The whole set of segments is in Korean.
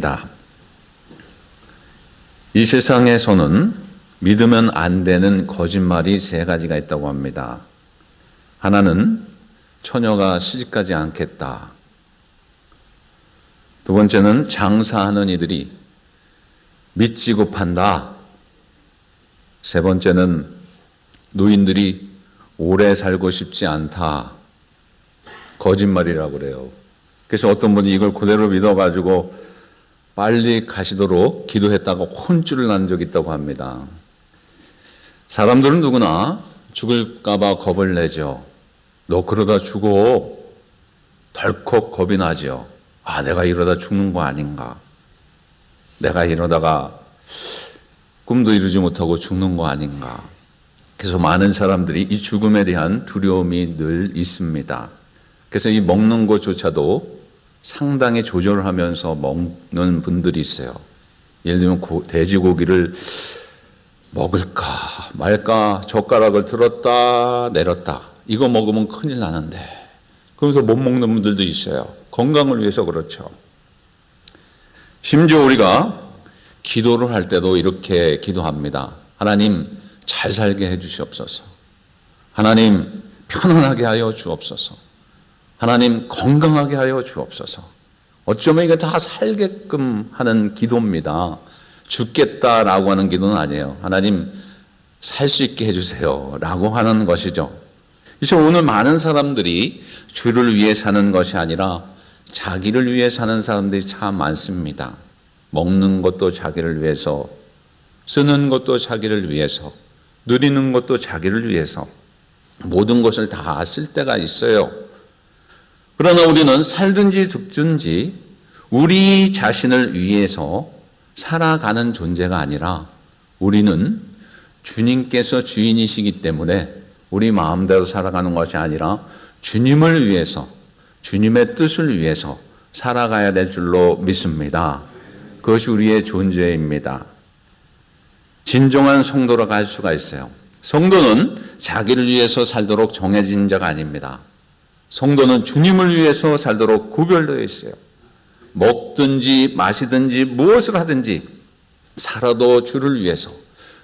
있습니다. 이 세상에서는 믿으면 안 되는 거짓말이 세 가지가 있다고 합니다. 하나는 처녀가 시집가지 않겠다. 두 번째는 장사하는 이들이 미치고 판다. 세 번째는 노인들이 오래 살고 싶지 않다. 거짓말이라고 그래요. 그래서 어떤 분이 이걸 그대로 믿어가지고 빨리 가시도록 기도했다가 혼쭐을 난 적이 있다고 합니다. 사람들은 누구나 죽을까봐 겁을 내죠. 너 그러다 죽어. 덜컥 겁이 나죠. 내가 이러다 죽는 거 아닌가. 내가 이러다가 꿈도 이루지 못하고 죽는 거 아닌가. 그래서 많은 사람들이 이 죽음에 대한 두려움이 늘 있습니다. 그래서 이 먹는 것조차도 상당히 조절을 하면서 먹는 분들이 있어요. 예를 들면 돼지고기를 먹을까 말까 젓가락을 들었다 내렸다. 이거 먹으면 큰일 나는데. 그러면서 못 먹는 분들도 있어요. 건강을 위해서 그렇죠. 심지어 우리가 기도를 할 때도 이렇게 기도합니다. 하나님 잘 살게 해주시옵소서. 하나님 편안하게 하여 주옵소서. 하나님 건강하게 하여 주옵소서. 어쩌면 이게 다 살게끔 하는 기도입니다. 죽겠다라고 하는 기도는 아니에요. 하나님 살 수 있게 해주세요 라고 하는 것이죠. 그래서 오늘 많은 사람들이 주를 위해 사는 것이 아니라 자기를 위해 사는 사람들이 참 많습니다. 먹는 것도 자기를 위해서, 쓰는 것도 자기를 위해서, 누리는 것도 자기를 위해서, 모든 것을 다 쓸 때가 있어요. 그러나 우리는 살든지 죽든지 우리 자신을 위해서 살아가는 존재가 아니라 우리는 주님께서 주인이시기 때문에 우리 마음대로 살아가는 것이 아니라 주님을 위해서, 주님의 뜻을 위해서 살아가야 될 줄로 믿습니다. 그것이 우리의 존재입니다. 진정한 성도라고 할 수가 있어요. 성도는 자기를 위해서 살도록 정해진 자가 아닙니다. 성도는 주님을 위해서 살도록 구별되어 있어요. 먹든지 마시든지 무엇을 하든지 살아도 주를 위해서,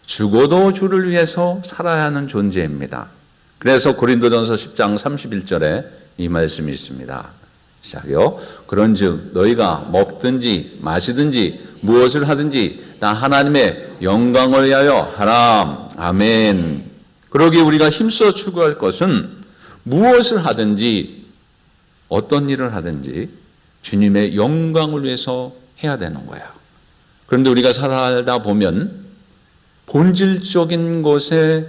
죽어도 주를 위해서 살아야 하는 존재입니다. 그래서 고린도전서 10장 31절에 이 말씀이 있습니다. 시작요. 그런즉 너희가 먹든지 마시든지 무엇을 하든지 다 하나님의 영광을 위하여 하라. 아멘. 그러기에 우리가 힘써 추구할 것은 무엇을 하든지 어떤 일을 하든지 주님의 영광을 위해서 해야 되는 거예요. 그런데 우리가 살다 보면 본질적인 것에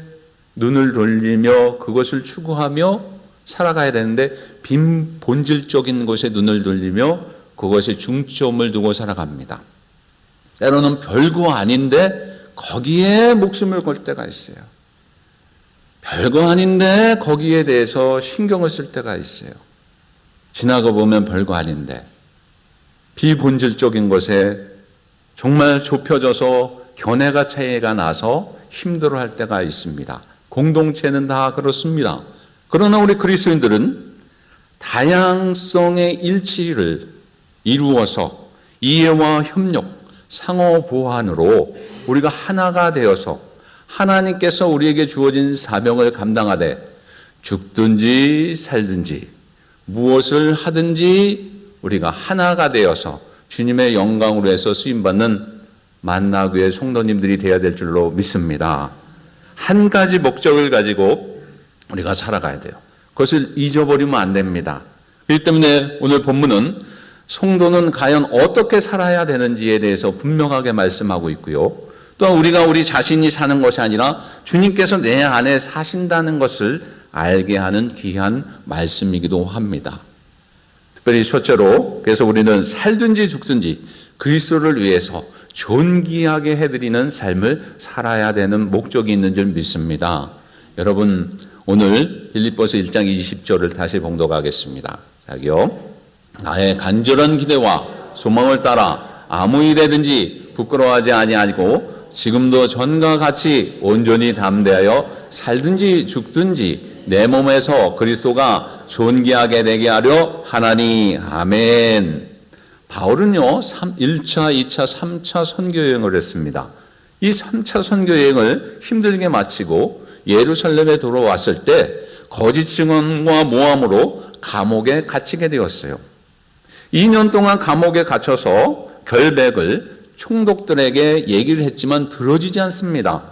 눈을 돌리며 그것을 추구하며 살아가야 되는데 본질적인 것에 눈을 돌리며 그것에 중점을 두고 살아갑니다. 때로는 별거 아닌데 거기에 목숨을 걸 때가 있어요. 별거 아닌데 거기에 대해서 신경을 쓸 때가 있어요. 지나가 보면 별거 아닌데 비본질적인 것에 정말 좁혀져서 견해가 차이가 나서 힘들어할 때가 있습니다. 공동체는 다 그렇습니다. 그러나 우리 그리스도인들은 다양성의 일치를 이루어서 이해와 협력, 상호 보완으로 우리가 하나가 되어서 하나님께서 우리에게 주어진 사명을 감당하되 죽든지 살든지 무엇을 하든지 우리가 하나가 되어서 주님의 영광으로 해서 쓰임받는 만나교회 성도님들이 되어야 될 줄로 믿습니다. 한 가지 목적을 가지고 우리가 살아가야 돼요. 그것을 잊어버리면 안 됩니다. 그렇기 때문에 오늘 본문은 성도는 과연 어떻게 살아야 되는지에 대해서 분명하게 말씀하고 있고요. 또한 우리가 우리 자신이 사는 것이 아니라 주님께서 내 안에 사신다는 것을 알게 하는 귀한 말씀이기도 합니다. 특별히 첫째로 그래서 우리는 살든지 죽든지 그리스도를 위해서 존귀하게 해드리는 삶을 살아야 되는 목적이 있는 줄 믿습니다. 여러분 오늘 빌립보서 1장 20절을 다시 봉독하겠습니다. 자기요. 나의 간절한 기대와 소망을 따라 아무 일에든지 부끄러워하지 아니하고 지금도 전과 같이 온전히 담대하여 살든지 죽든지 내 몸에서 그리스도가 존귀하게 되게 하려 하나니. 아멘. 바울은요, 1차, 2차, 3차 선교여행을 했습니다. 이 3차 선교여행을 힘들게 마치고 예루살렘에 돌아왔을 때 거짓 증언과 모함으로 감옥에 갇히게 되었어요. 2년 동안 감옥에 갇혀서 결백을 총독들에게 얘기를 했지만 들어지지 않습니다.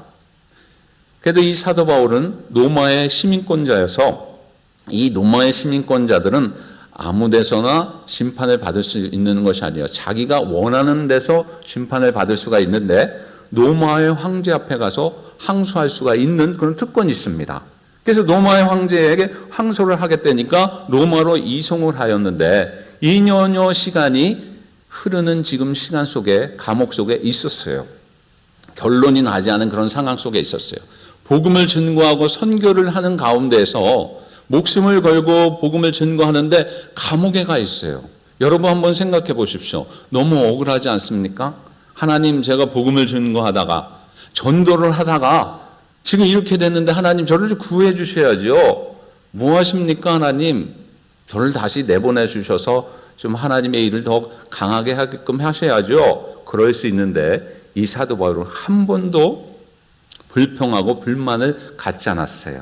그래도 이 사도 바울은 로마의 시민권자여서 이 로마의 시민권자들은 아무 데서나 심판을 받을 수 있는 것이 아니에요. 자기가 원하는 데서 심판을 받을 수가 있는데 로마의 황제 앞에 가서 항소할 수가 있는 그런 특권이 있습니다. 그래서 로마의 황제에게 항소를 하겠다니까 로마로 이송을 하였는데 2년여 시간이 흐르는 지금 시간 속에 감옥 속에 있었어요. 결론이 나지 않은 그런 상황 속에 있었어요. 복음을 증거하고 선교를 하는 가운데에서 목숨을 걸고 복음을 증거하는데 감옥에 가 있어요. 여러분 한번 생각해 보십시오. 너무 억울하지 않습니까? 하나님, 제가 복음을 증거하다가 전도를 하다가 지금 이렇게 됐는데 하나님 저를 좀 구해 주셔야죠. 뭐 하십니까 하나님? 저를 다시 내보내 주셔서 좀 하나님의 일을 더 강하게 하게끔 하셔야죠. 그럴 수 있는데 이 사도 바울은 한 번도 불평하고 불만을 갖지 않았어요.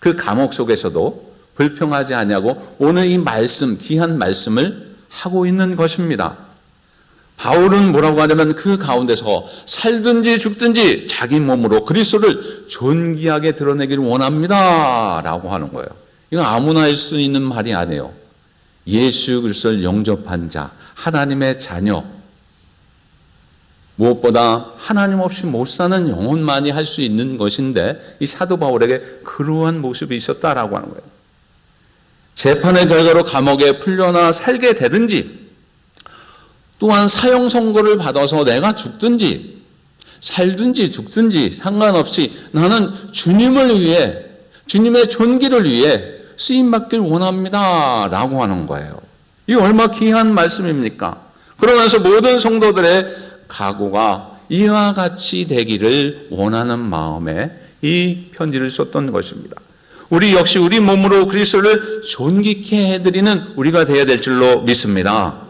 그 감옥 속에서도 불평하지 않냐고 오늘 이 말씀, 귀한 말씀을 하고 있는 것입니다. 바울은 뭐라고 하냐면 그 가운데서 살든지 죽든지 자기 몸으로 그리스도를 존귀하게 드러내기를 원합니다 라고 하는 거예요. 이건 아무나 할 수 있는 말이 아니에요. 예수 그리스도를 영접한 자, 하나님의 자녀, 무엇보다 하나님 없이 못 사는 영혼만이 할 수 있는 것인데 이 사도 바울에게 그러한 모습이 있었다라고 하는 거예요. 재판의 결과로 감옥에 풀려나 살게 되든지 또한 사형 선고를 받아서 내가 죽든지 살든지 죽든지 상관없이 나는 주님을 위해, 주님의 존귀를 위해 쓰임받길 원합니다 라고 하는 거예요. 이게 얼마나 귀한 말씀입니까? 그러면서 모든 성도들의 각오가 이와 같이 되기를 원하는 마음에 이 편지를 썼던 것입니다. 우리 역시 우리 몸으로 그리스도를 존귀케 해드리는 우리가 되어야 될 줄로 믿습니다.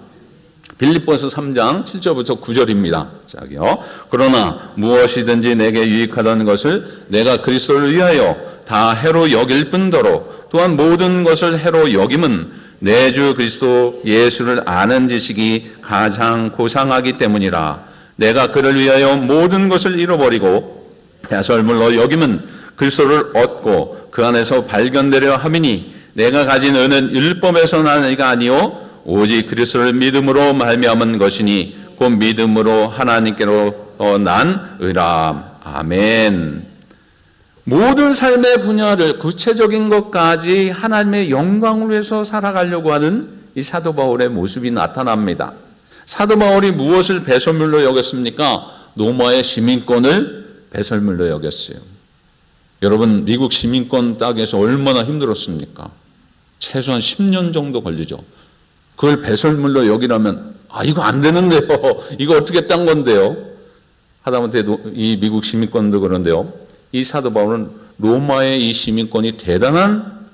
빌립보서 3장 7절부터 9절입니다. 시작이요. 그러나 무엇이든지 내게 유익하다는 것을 내가 그리스도를 위하여 다 해로 여길 뿐더러 또한 모든 것을 해로 여김은 내 주 그리스도 예수를 아는 지식이 가장 고상하기 때문이라. 내가 그를 위하여 모든 것을 잃어버리고 배설물로 여김은 그리스도를 얻고 그 안에서 발견되려 함이니 내가 가진 은은 율법에서 난 의가 아니요 오직 그리스도를 믿음으로 말미암은 것이니 곧 믿음으로 하나님께로 난 의라. 아멘. 모든 삶의 분야를 구체적인 것까지 하나님의 영광을 위해서 살아가려고 하는 이 사도 바울의 모습이 나타납니다. 사도 바울이 무엇을 배설물로 여겼습니까? 로마의 시민권을 배설물로 여겼어요. 여러분, 미국 시민권 따기에서 얼마나 힘들었습니까? 최소한 10년 정도 걸리죠. 그걸 배설물로 여기라면 이거 안 되는데요. 이거 어떻게 딴 건데요. 하다못해 이 미국 시민권도 그런데요. 이 사도 바울은 로마의 이 시민권이 대단한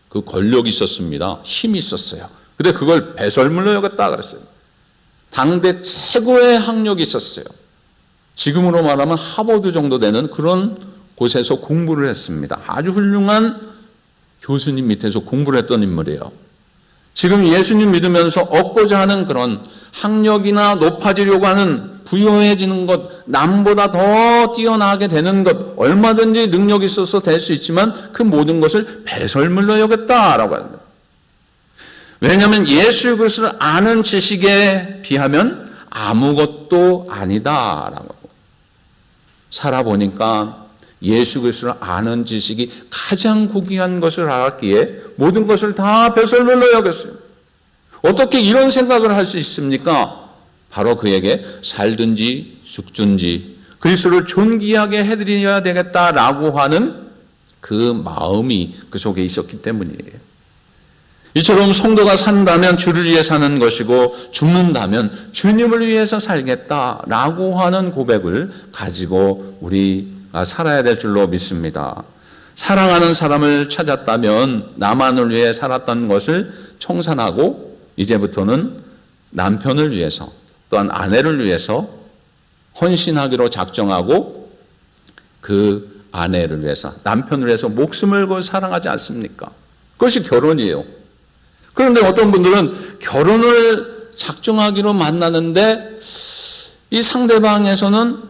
그 권력이 있었습니다. 힘이 있었어요. 근데 그걸 배설물로 여겼다 그랬어요. 당대 최고의 학력이 있었어요. 지금으로 말하면 하버드 정도 되는 그런 곳에서 공부를 했습니다. 아주 훌륭한 교수님 밑에서 공부를 했던 인물이에요. 지금 예수님 믿으면서 얻고자 하는 그런 학력이나 높아지려고 하는 부유해지는 것, 남보다 더 뛰어나게 되는 것, 얼마든지 능력이 있어서 될 수 있지만 그 모든 것을 배설물로 여겼다라고 합니다. 왜냐하면 예수 그리스도를 아는 지식에 비하면 아무것도 아니다라고. 살아보니까 예수 그리스도를 아는 지식이 가장 고귀한 것을 알았기에 모든 것을 다 배설물로 여겼어요. 어떻게 이런 생각을 할 수 있습니까? 바로 그에게 살든지 죽든지 그리스도를 존귀하게 해드려야 되겠다라고 하는 그 마음이 그 속에 있었기 때문이에요. 이처럼 성도가 산다면 주를 위해 사는 것이고 죽는다면 주님을 위해서 살겠다라고 하는 고백을 가지고 우리가 살아야 될 줄로 믿습니다. 사랑하는 사람을 찾았다면 나만을 위해 살았던 것을 청산하고 이제부터는 남편을 위해서 또한 아내를 위해서 헌신하기로 작정하고 그 아내를 위해서 남편을 위해서 목숨을 걸고 사랑하지 않습니까? 그것이 결혼이에요. 그런데 어떤 분들은 결혼을 작정하기로 만나는데 이 상대방에서는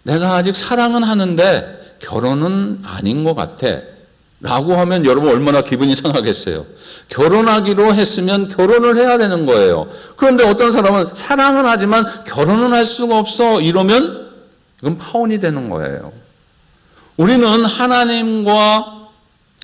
내가 아직 사랑은 하는데 결혼은 아닌 것 같아 라고 하면 여러분 얼마나 기분이 상하겠어요. 결혼하기로 했으면 결혼을 해야 되는 거예요. 그런데 어떤 사람은 사랑은 하지만 결혼은 할 수가 없어 이러면 이건 파혼이 되는 거예요. 우리는 하나님과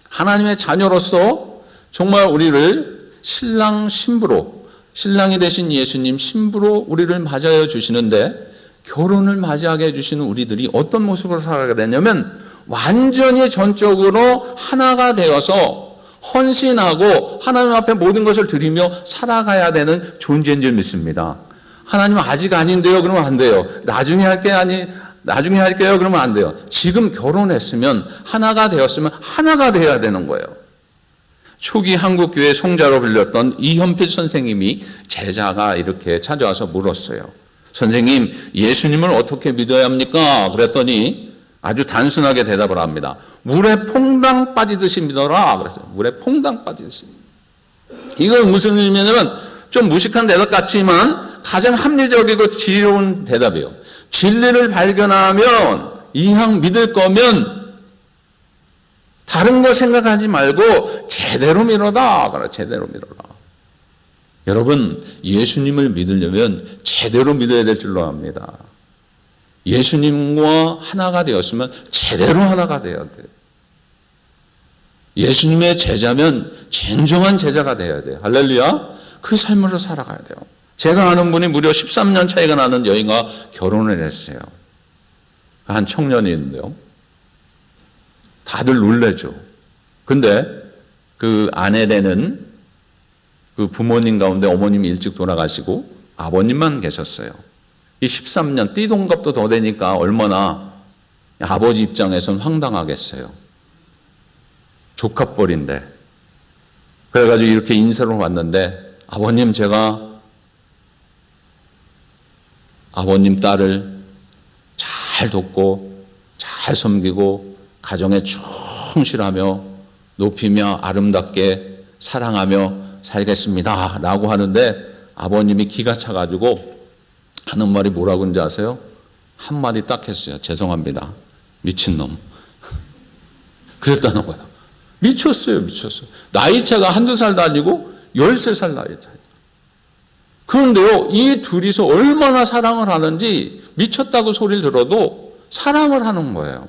하나님의 자녀로서 정말 우리를 신랑 신부로, 신랑이 되신 예수님 신부로 우리를 맞이하여 주시는데 결혼을 맞이하게 해주시는 우리들이 어떤 모습으로 살아가게 되냐면 완전히 전적으로 하나가 되어서 헌신하고 하나님 앞에 모든 것을 드리며 살아가야 되는 존재인 줄 믿습니다. 하나님 아직 아닌데요? 그러면 안 돼요. 나중에 할게요? 그러면 안 돼요. 지금 결혼했으면 하나가 되었으면 하나가 되어야 되는 거예요. 초기 한국교회 송자로 불렸던 이현필 선생님이 제자가 이렇게 찾아와서 물었어요. 선생님, 예수님을 어떻게 믿어야 합니까? 그랬더니 아주 단순하게 대답을 합니다. 물에 퐁당 빠지듯이 믿어라. 그랬어요. 물에 퐁당 빠지듯이. 이건 무슨 의미냐면 좀 무식한 대답 같지만 가장 합리적이고 지혜로운 대답이에요. 진리를 발견하면 이왕 믿을 거면 다른 거 생각하지 말고 제대로 믿어라. 그래, 제대로 믿어라. 여러분, 예수님을 믿으려면 제대로 믿어야 될 줄로 압니다. 예수님과 하나가 되었으면 제대로 하나가 되어야 돼요. 예수님의 제자면 진정한 제자가 되어야 돼요. 할렐루야. 그 삶으로 살아가야 돼요. 제가 아는 분이 무려 13년 차이가 나는 여인과 결혼을 했어요. 한 청년이 있는데요. 다들 놀래죠. 근데 그 아내되는 그 부모님 가운데 어머님이 일찍 돌아가시고 아버님만 계셨어요. 이 13년 띠동갑도 더 되니까 얼마나 아버지 입장에서는 황당하겠어요. 조카뻘인데. 그래가지고 이렇게 인사로 왔는데 아버님, 제가 아버님 딸을 잘 돕고 잘 섬기고 가정에 충실하며 높이며 아름답게 사랑하며 살겠습니다 라고 하는데 아버님이 기가 차가지고 하는 말이 뭐라고 하는지 아세요? 한마디 딱 했어요. 죄송합니다. 미친놈. 그랬다는 거예요. 미쳤어요. 나이차가 한두 살도 아니고 13살 나이차. 그런데요, 이 둘이서 얼마나 사랑을 하는지 미쳤다고 소리를 들어도 사랑을 하는 거예요.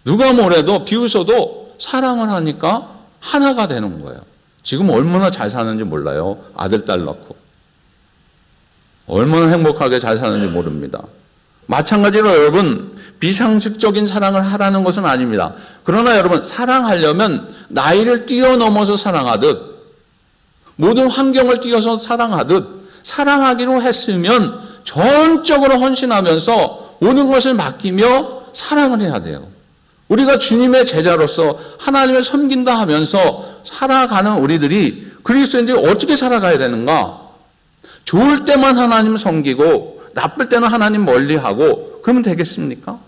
누가 뭐래도 비웃어도 사랑을 하니까 하나가 되는 거예요. 지금 얼마나 잘 사는지 몰라요. 아들, 딸 낳고. 얼마나 행복하게 잘 사는지 모릅니다. 마찬가지로 여러분, 비상식적인 사랑을 하라는 것은 아닙니다. 그러나 여러분, 사랑하려면 나이를 뛰어넘어서 사랑하듯 모든 환경을 뛰어서 사랑하듯 사랑하기로 했으면 전적으로 헌신하면서 모든 것을 맡기며 사랑을 해야 돼요. 우리가 주님의 제자로서 하나님을 섬긴다 하면서 살아가는 우리들이 그리스도인들이 어떻게 살아가야 되는가? 좋을 때만 하나님 섬기고 나쁠 때는 하나님 멀리하고 그러면 되겠습니까?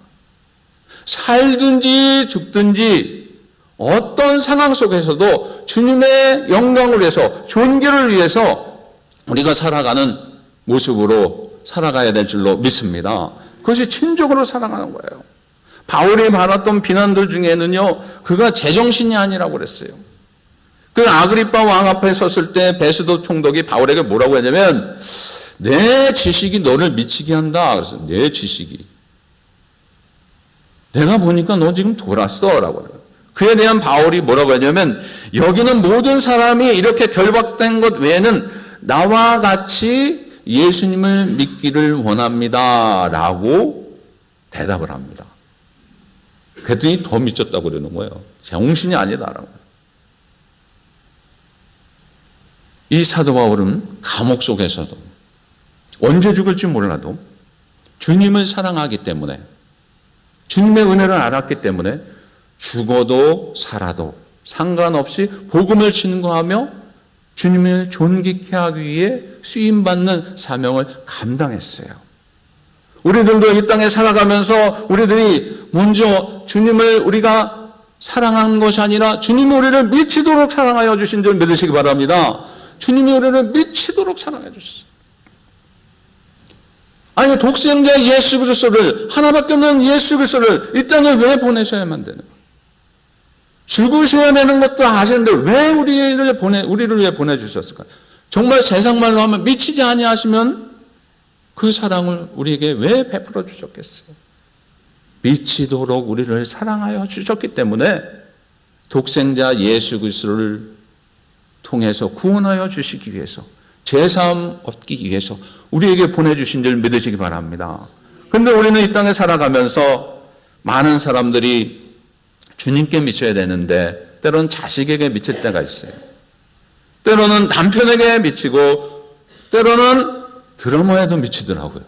살든지 죽든지 어떤 상황 속에서도 주님의 영광을 위해서 존귀를 위해서 우리가 살아가는 모습으로 살아가야 될 줄로 믿습니다. 그것이 친족으로 살아가는 거예요. 바울이 받았던 비난들 중에는요, 그가 제정신이 아니라고 그랬어요. 그 아그리빠 왕 앞에 섰을 때 베스도 총독이 바울에게 뭐라고 했냐면 내 지식이 너를 미치게 한다. 그래서 내 지식이. 내가 보니까 너 지금 돌았어. 라고 해요. 그에 대한 바울이 뭐라고 했냐면 여기는 모든 사람이 이렇게 결박된 것 외에는 나와 같이 예수님을 믿기를 원합니다. 라고 대답을 합니다. 그랬더니 더 미쳤다고 그러는 거예요. 정신이 아니다라는 거예요. 이 사도 바울은 감옥 속에서도 언제 죽을지 몰라도 주님을 사랑하기 때문에 주님의 은혜를 알았기 때문에 죽어도 살아도 상관없이 복음을 증거하며 주님을 존귀케 하기 위해 쓰임받는 사명을 감당했어요. 우리들도 이 땅에 살아가면서 우리들이 먼저 주님을 우리가 사랑한 것이 아니라 주님이 우리를 미치도록 사랑하여 주신 줄 믿으시기 바랍니다. 주님이 우리를 미치도록 사랑해 주셨어요. 아니, 독생자 예수 그리스도를, 하나밖에 없는 예수 그리스도를 이 땅에 왜 보내셔야만 되는 거예요? 죽으셔야 되는 것도 아시는데 왜 우리를 왜 보내주셨을까요? 정말 세상 말로 하면 미치지 아니하시면 그 사랑을 우리에게 왜 베풀어 주셨겠어요? 미치도록 우리를 사랑하여 주셨기 때문에 독생자 예수 그리스도를 통해서 구원하여 주시기 위해서, 죄사함 얻기 위해서 우리에게 보내주신 줄 믿으시기 바랍니다. 그런데 우리는 이 땅에 살아가면서 많은 사람들이 주님께 미쳐야 되는데 때로는 자식에게 미칠 때가 있어요. 때로는 남편에게 미치고 때로는 드라마에도 미치더라고요.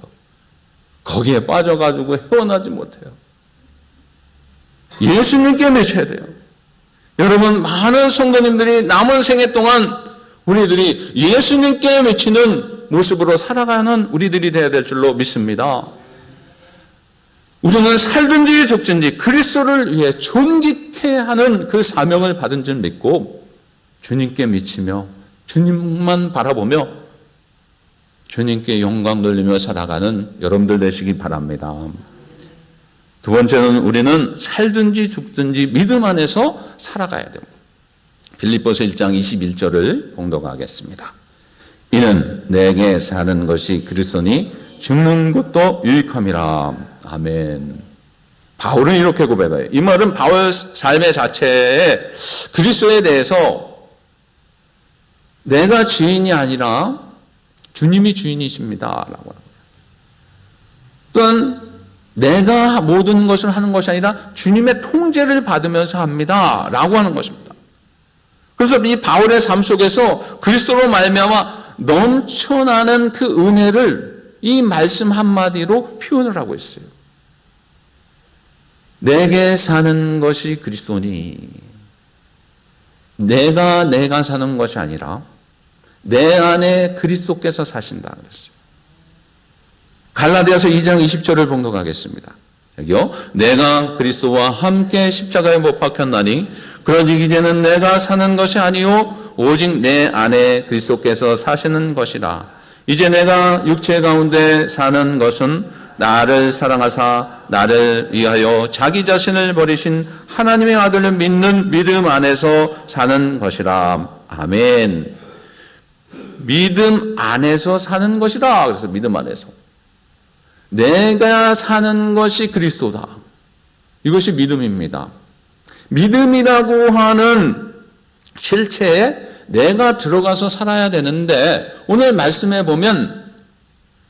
거기에 빠져가지고 헤어나지 못해요. 예수님께 미쳐야 돼요. 여러분, 많은 성도님들이 남은 생애 동안 우리들이 예수님께 미치는 모습으로 살아가는 우리들이 되어야 될 줄로 믿습니다. 우리는 살든지 죽든지 그리스도를 위해 존귀케 하는 그 사명을 받은 줄 믿고 주님께 미치며 주님만 바라보며 주님께 영광 돌리며 살아가는 여러분들 되시기 바랍니다. 두 번째는 우리는 살든지 죽든지 믿음 안에서 살아가야 됩니다. 빌립보서 1장 21절을 봉독하겠습니다. 이는 내게 사는 것이 그리스도니 죽는 것도 유익함이라. 아멘. 바울은 이렇게 고백해요. 이 말은 바울 삶의 자체에 그리스도에 대해서 내가 주인이 아니라 주님이 주인이십니다 라고 합니다. 또한 내가 모든 것을 하는 것이 아니라 주님의 통제를 받으면서 합니다 라고 하는 것입니다. 그래서 이 바울의 삶 속에서 그리스도로 말미암아 넘쳐나는 그 은혜를 이 말씀 한마디로 표현을 하고 있어요. 내게 사는 것이 그리스도니, 내가 사는 것이 아니라 내 안에 그리스도께서 사신다 그랬어요. 갈라디아서 2장 20절을 봉독하겠습니다. 여기요. 내가 그리스도와 함께 십자가에 못 박혔나니 그러지 이제는 내가 사는 것이 아니요 오직 내 안에 그리스도께서 사시는 것이라. 이제 내가 육체 가운데 사는 것은 나를 사랑하사 나를 위하여 자기 자신을 버리신 하나님의 아들을 믿는 믿음 안에서 사는 것이라. 아멘. 믿음 안에서 사는 것이라. 그래서 믿음 안에서. 내가 사는 것이 그리스도다. 이것이 믿음입니다. 믿음이라고 하는 실체에 내가 들어가서 살아야 되는데 오늘 말씀해 보면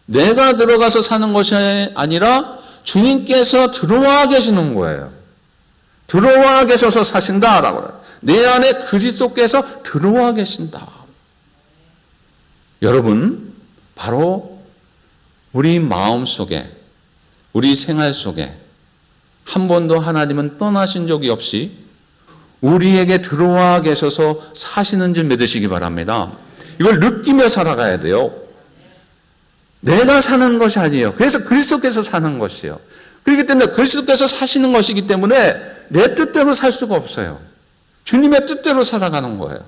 내가 들어가서 사는 것이 아니라 주님께서 들어와 계시는 거예요. 들어와 계셔서 사신다라고 해요. 내 안에 그리스도께서 들어와 계신다. 여러분, 바로 우리 마음 속에, 우리 생활 속에 한 번도 하나님은 떠나신 적이 없이 우리에게 들어와 계셔서 사시는 줄 믿으시기 바랍니다. 이걸 느끼며 살아가야 돼요. 내가 사는 것이 아니에요. 그래서 그리스도께서 사는 것이에요. 그렇기 때문에 그리스도께서 사시는 것이기 때문에 내 뜻대로 살 수가 없어요. 주님의 뜻대로 살아가는 거예요.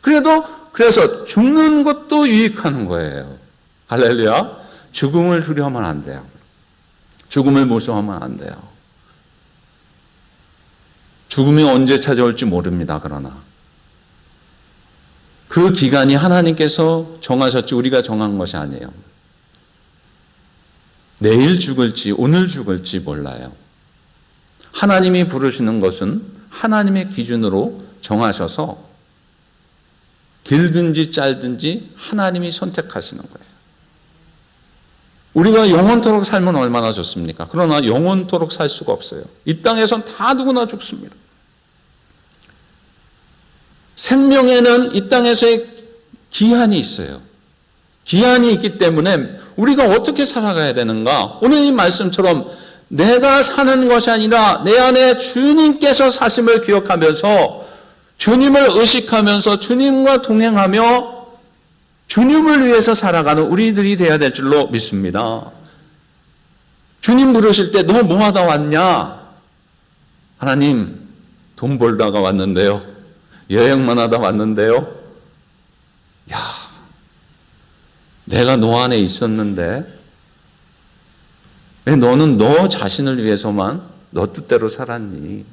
그래서 죽는 것도 유익하는 거예요. 할렐루야. 죽음을 두려워하면 안 돼요. 죽음을 무서워하면 안 돼요. 죽음이 언제 찾아올지 모릅니다. 그러나 그 기간이 하나님께서 정하셨지 우리가 정한 것이 아니에요. 내일 죽을지 오늘 죽을지 몰라요. 하나님이 부르시는 것은 하나님의 기준으로 정하셔서 길든지 짧든지 하나님이 선택하시는 거예요. 우리가 영원토록 살면 얼마나 좋습니까? 그러나 영원토록 살 수가 없어요. 이 땅에선 다 누구나 죽습니다. 생명에는 이 땅에서의 기한이 있어요. 기한이 있기 때문에 우리가 어떻게 살아가야 되는가? 오늘 이 말씀처럼 내가 사는 것이 아니라 내 안에 주님께서 사심을 기억하면서 주님을 의식하면서 주님과 동행하며 주님을 위해서 살아가는 우리들이 되어야 될 줄로 믿습니다. 주님 부르실 때 너 뭐 하다 왔냐? 하나님, 돈 벌다가 왔는데요. 여행만 하다 왔는데요. 야, 내가 너 안에 있었는데 왜 너는 너 자신을 위해서만 너 뜻대로 살았니?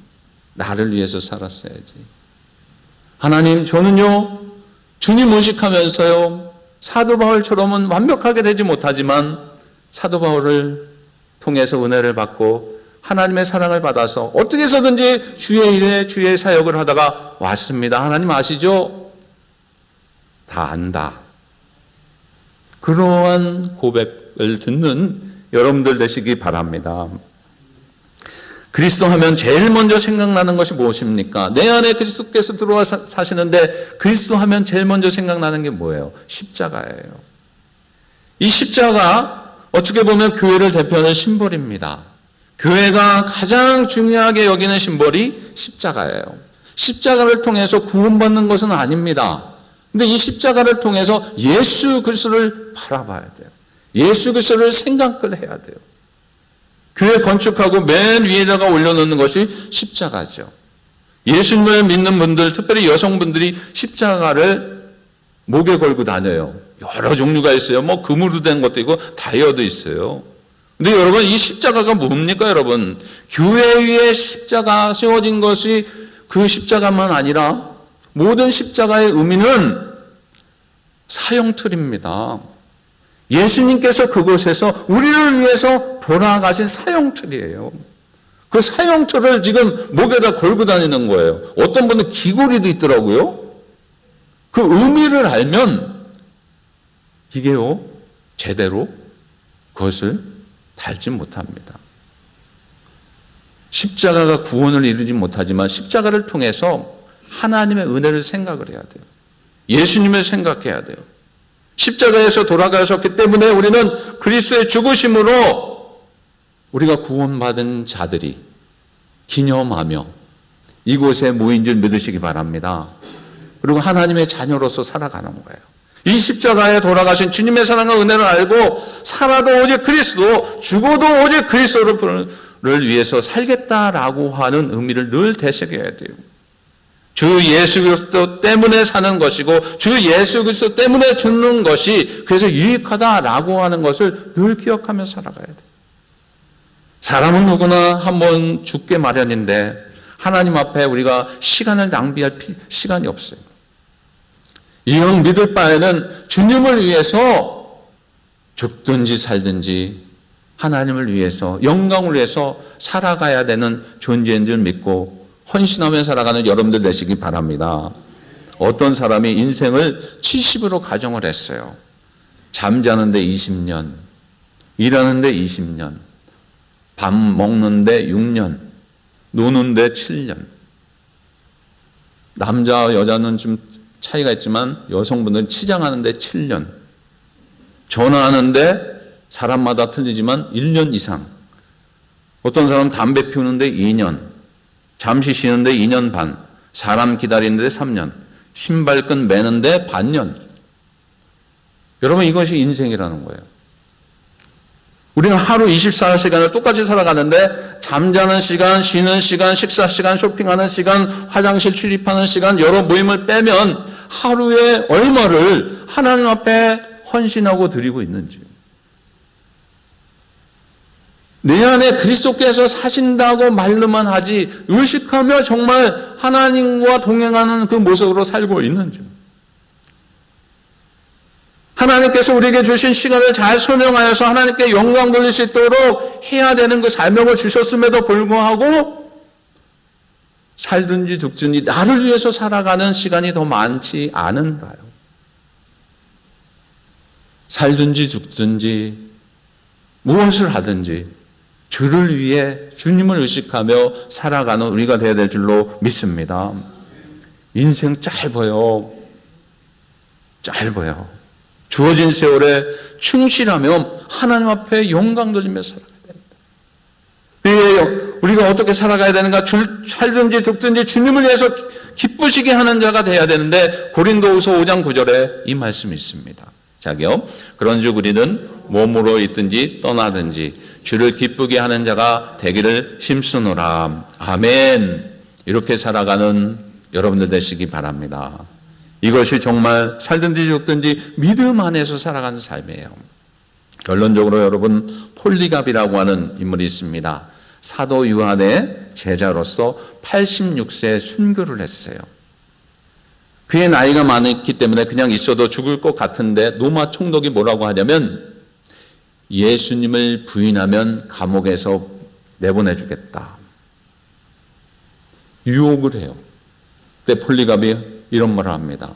나를 위해서 살았어야지. 하나님, 저는요, 주님 의식하면서요, 사도 바울처럼은 완벽하게 되지 못하지만 사도 바울을 통해서 은혜를 받고 하나님의 사랑을 받아서 어떻게 해서든지 주의 일에 주의 사역을 하다가 왔습니다. 하나님 아시죠? 다 안다. 그러한 고백을 듣는 여러분들 되시기 바랍니다. 그리스도 하면 제일 먼저 생각나는 것이 무엇입니까? 내 안에 그리스도께서 들어와 사시는데 그리스도 하면 제일 먼저 생각나는 게 뭐예요? 십자가예요. 이 십자가 어떻게 보면 교회를 대표하는 심볼입니다. 교회가 가장 중요하게 여기는 심볼이 십자가예요. 십자가를 통해서 구원받는 것은 아닙니다. 근데 이 십자가를 통해서 예수 그리스도를 바라봐야 돼요. 예수 그리스도를 생각을 해야 돼요. 교회 건축하고 맨 위에다가 올려놓는 것이 십자가죠. 예수님을 믿는 분들, 특별히 여성분들이 십자가를 목에 걸고 다녀요. 여러 종류가 있어요. 뭐 금으로 된 것도 있고 다이어도 있어요. 근데 여러분, 이 십자가가 뭡니까, 여러분? 교회 위에 십자가 세워진 것이 그 십자가만 아니라 모든 십자가의 의미는 사형틀입니다. 예수님께서 그곳에서 우리를 위해서 돌아가신 사형틀이에요. 그 사형틀을 지금 목에다 걸고 다니는 거예요. 어떤 분은 귀걸이도 있더라고요. 그 의미를 알면 이게요, 제대로 그것을 달지 못합니다. 십자가가 구원을 이루지 못하지만 십자가를 통해서 하나님의 은혜를 생각을 해야 돼요. 예수님을 생각해야 돼요. 십자가에서 돌아가셨기 때문에 우리는 그리스도의 죽으심으로 우리가 구원받은 자들이 기념하며 이곳에 모인 줄 믿으시기 바랍니다. 그리고 하나님의 자녀로서 살아가는 거예요. 이 십자가에 돌아가신 주님의 사랑과 은혜를 알고 살아도 오직 그리스도, 죽어도 오직 그리스도를 위해서 살겠다라고 하는 의미를 늘 되새겨야 돼요. 주 예수 그리스도 때문에 사는 것이고 주 예수 그리스도 때문에 죽는 것이 그래서 유익하다라고 하는 것을 늘 기억하며 살아가야 돼요. 사람은 누구나 한번 죽게 마련인데 하나님 앞에 우리가 시간을 낭비할 시간이 없어요. 이형 믿을 바에는 주님을 위해서 죽든지 살든지 하나님을 위해서 영광을 위해서 살아가야 되는 존재인 줄 믿고 헌신하며 살아가는 여러분들 되시기 바랍니다. 어떤 사람이 인생을 70으로 가정을 했어요. 잠자는데 20년, 일하는데 20년, 밥 먹는데 6년, 노는데 7년. 남자와 여자는 좀 차이가 있지만 여성분들은 치장하는데 7년, 전화하는데 사람마다 틀리지만 1년 이상, 어떤 사람은 담배 피우는데 2년, 잠시 쉬는데 2년 반, 사람 기다리는데 3년, 신발끈 매는데 반년. 여러분, 이것이 인생이라는 거예요. 우리는 하루 24시간을 똑같이 살아가는데 잠자는 시간, 쉬는 시간, 식사 시간, 쇼핑하는 시간, 화장실 출입하는 시간, 여러 모임을 빼면 하루에 얼마를 하나님 앞에 헌신하고 드리고 있는지. 내 안에 그리스도께서 사신다고 말로만 하지 의식하며 정말 하나님과 동행하는 그 모습으로 살고 있는지. 하나님께서 우리에게 주신 시간을 잘 설명하여서 하나님께 영광 돌릴 수 있도록 해야 되는 그 사명을 주셨음에도 불구하고 살든지 죽든지 나를 위해서 살아가는 시간이 더 많지 않은가요? 살든지 죽든지 무엇을 하든지 주를 위해 주님을 의식하며 살아가는 우리가 되어야 될 줄로 믿습니다. 인생 짧아요. 짧아요. 주어진 세월에 충실하며 하나님 앞에 영광 돌리며 살아가야 됩니다. 우리가 어떻게 살아가야 되는가? 살든지 죽든지 주님을 위해서 기쁘시게 하는 자가 되어야 되는데 고린도후서 5장 9절에 이 말씀이 있습니다. 자기요. 그런즉 우리는 몸으로 있든지 떠나든지 주를 기쁘게 하는 자가 되기를 힘쓰노라. 아멘. 이렇게 살아가는 여러분들 되시기 바랍니다. 이것이 정말 살든지 죽든지 믿음 안에서 살아가는 삶이에요. 결론적으로 여러분, 폴리갑이라고 하는 인물이 있습니다. 사도 요한의 제자로서 86세 순교를 했어요. 그의 나이가 많았기 때문에 그냥 있어도 죽을 것 같은데 로마 총독이 뭐라고 하냐면 예수님을 부인하면 감옥에서 내보내주겠다. 유혹을 해요. 그때 폴리갑이 이런 말을 합니다.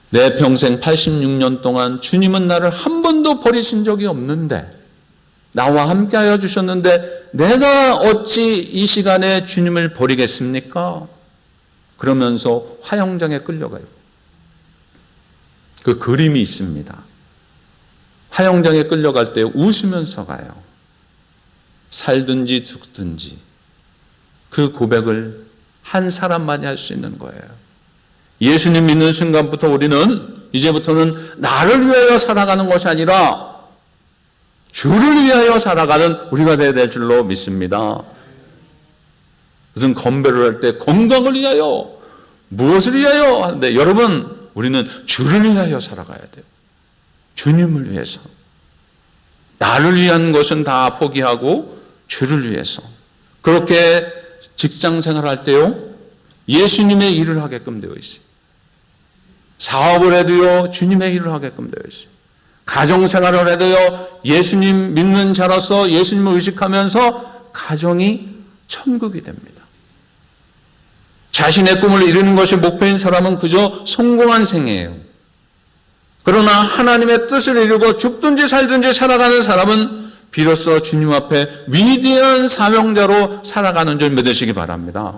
내 평생 86년 동안 주님은 나를 한 번도 버리신 적이 없는데 나와 함께 하여 주셨는데 내가 어찌 이 시간에 주님을 버리겠습니까? 그러면서 화형장에 끌려가요. 그 그림이 있습니다. 화형장에 끌려갈 때 웃으면서 가요. 살든지 죽든지 그 고백을 한 사람만이 할 수 있는 거예요. 예수님 믿는 순간부터 우리는 이제부터는 나를 위하여 살아가는 것이 아니라 주를 위하여 살아가는 우리가 되어야 될 줄로 믿습니다. 무슨 건배를 할 때 건강을 위하여 무엇을 위하여 하는데 여러분 우리는 주를 위하여 살아가야 돼요. 주님을 위해서. 나를 위한 것은 다 포기하고 주를 위해서. 그렇게 직장 생활할 때요 예수님의 일을 하게끔 되어 있어요. 사업을 해도요 주님의 일을 하게끔 되어 있어요. 가정생활을 해도요 예수님 믿는 자로서 예수님을 의식하면서 가정이 천국이 됩니다. 자신의 꿈을 이루는 것이 목표인 사람은 그저 성공한 생이에요. 그러나 하나님의 뜻을 이루고 죽든지 살든지 살아가는 사람은 비로소 주님 앞에 위대한 사명자로 살아가는 줄 믿으시기 바랍니다.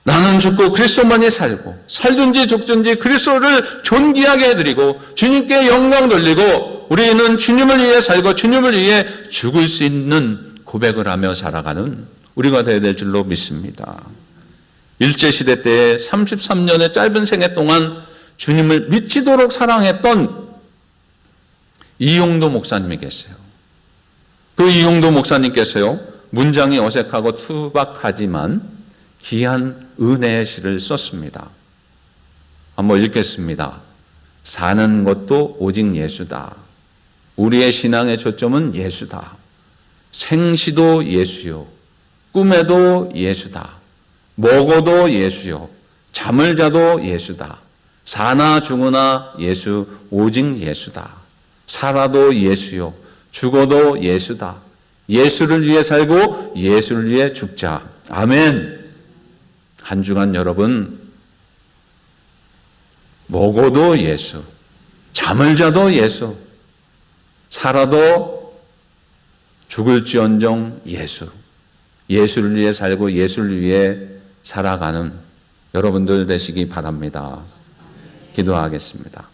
나는 죽고 그리스도만이 살고 살든지 죽든지 그리스도를 존귀하게 해드리고 주님께 영광 돌리고 우리는 주님을 위해 살고 주님을 위해 죽을 수 있는 고백을 하며 살아가는 우리가 되어야 될 줄로 믿습니다. 일제시대 때 33년의 짧은 생애 동안 주님을 미치도록 사랑했던 이용도 목사님이 계세요. 그 이용도 목사님께서요 문장이 어색하고 투박하지만 귀한 은혜의 시를 썼습니다. 한번 읽겠습니다. 사는 것도 오직 예수다. 우리의 신앙의 초점은 예수다. 생시도 예수요. 꿈에도 예수다. 먹어도 예수요. 잠을 자도 예수다. 사나 죽으나 예수, 오직 예수다. 살아도 예수요. 죽어도 예수다. 예수를 위해 살고 예수를 위해 죽자. 아멘. 한 주간 여러분 먹어도 예수, 잠을 자도 예수, 살아도 죽을지언정 예수, 예수를 위해 살고 예수를 위해 살아가는 여러분들 되시기 바랍니다. 기도하겠습니다.